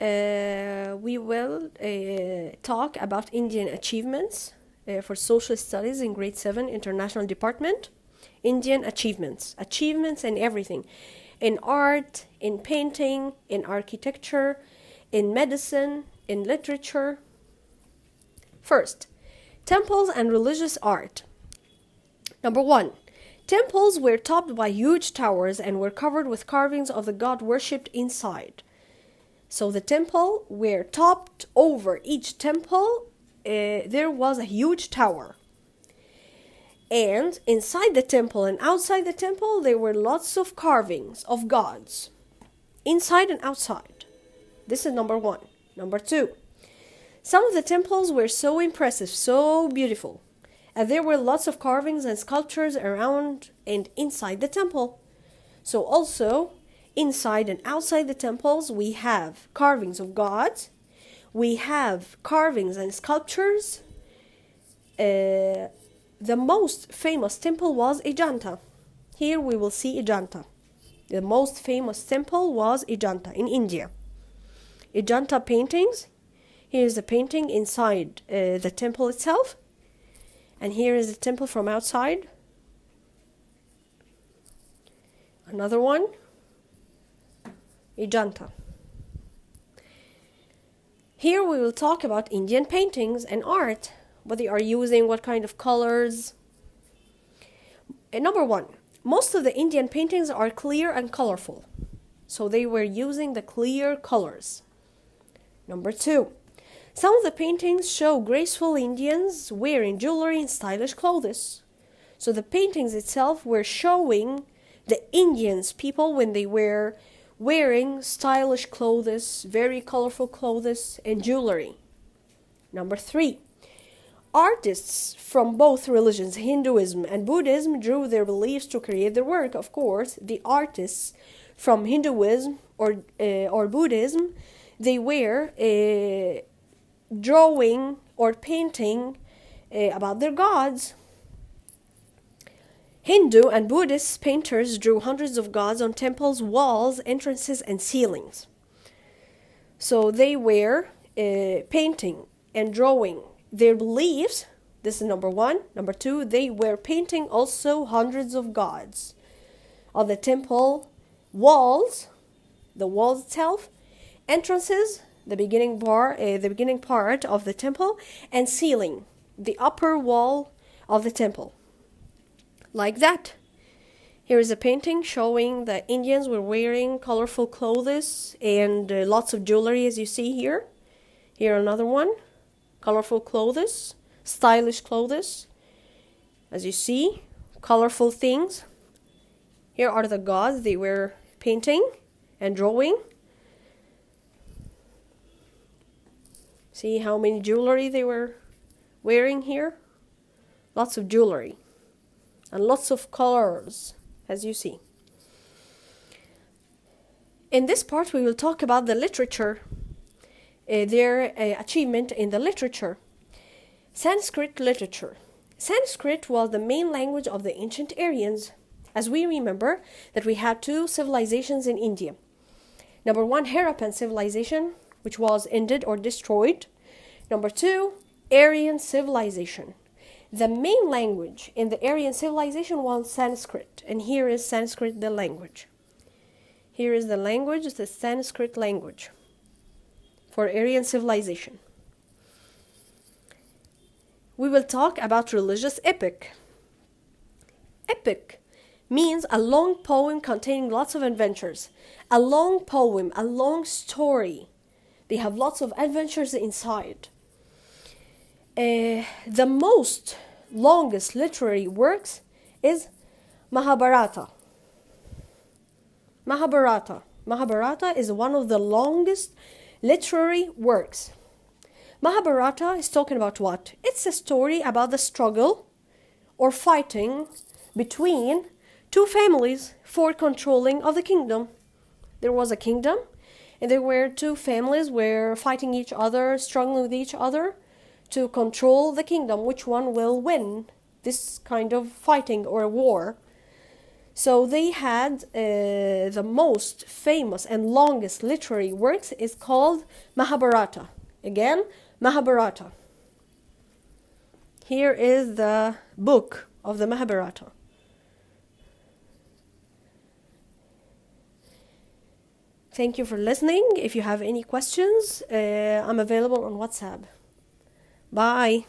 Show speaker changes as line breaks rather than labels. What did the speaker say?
we will talk about Indian achievements for social studies in grade 7 international department. Indian achievements in everything, in art, in painting, in architecture, in medicine, in literature. First, temples and religious art. Number 1. Temples were topped by huge towers and were covered with carvings of the god worshipped inside. So the temple were topped. Over each temple there was a huge tower. And inside the temple and outside the temple there were lots of carvings of gods. Inside and outside. This is number 1. Number 2. Some of the temples were so impressive, so beautiful, and there were lots of carvings and sculptures around and inside the temple. So also, inside and outside the temples, we have carvings of gods, we have carvings and sculptures. The most famous temple was Ajanta. Here we will see Ajanta. The most famous temple was Ajanta in India. Ajanta paintings. Here is the painting inside the temple itself. And here is the temple from outside. Another one. Ajanta. Here we will talk about Indian paintings and art. What they are using, what kind of colors. And number 1. Most of the Indian paintings are clear and colorful. So they were using the clear colors. Number 2. Some of the paintings show graceful Indians wearing jewelry and stylish clothes. So the paintings itself were showing the Indians people when they were wearing stylish clothes, very colorful clothes and jewelry. Number 3. Artists from both religions, Hinduism and Buddhism, drew their beliefs to create their work. Of course, the artists from Hinduism or Buddhism, they were drawing or painting about their gods. Hindu and Buddhist painters drew hundreds of gods on temples, walls, entrances, and ceilings. So they were painting and drawing their beliefs. This is number 1. Number 2, they were painting also hundreds of gods on the temple walls, the walls itself, entrances, the beginning part of the temple, and ceiling, the upper wall of the temple. Like that. Here is a painting showing the Indians were wearing colorful clothes and lots of jewelry, as you see here. Here another one. Colorful clothes, stylish clothes. As you see, colorful things. Here are the gods they were painting and drawing. See how many jewelry they were wearing here? Lots of jewelry. And lots of colors, as you see. In this part, we will talk about the literature, their achievement in the literature. Sanskrit literature. Sanskrit was the main language of the ancient Aryans. As we remember that we had 2 civilizations in India. Number 1, Harappan civilization, which was ended or destroyed. Number 2, Aryan civilization. The main language in the Aryan civilization was Sanskrit. And here is Sanskrit, the language. Here is the language, the Sanskrit language for Aryan civilization. We will talk about religious epic. Epic means a long poem containing lots of adventures. A long poem, a long story. They have lots of adventures inside. The most longest literary works is Mahabharata. Mahabharata is one of the longest literary works. Mahabharata is talking about what? It's a story about the struggle or fighting between 2 families for controlling of the kingdom. There was a kingdom, and there were 2 families were fighting each other, struggling with each other to control the kingdom. Which one will win this kind of fighting or war? So they had the most famous and longest literary works is called Mahabharata. Again, Mahabharata. Here is the book of the Mahabharata. Thank you for listening. If you have any questions, I'm available on WhatsApp. Bye.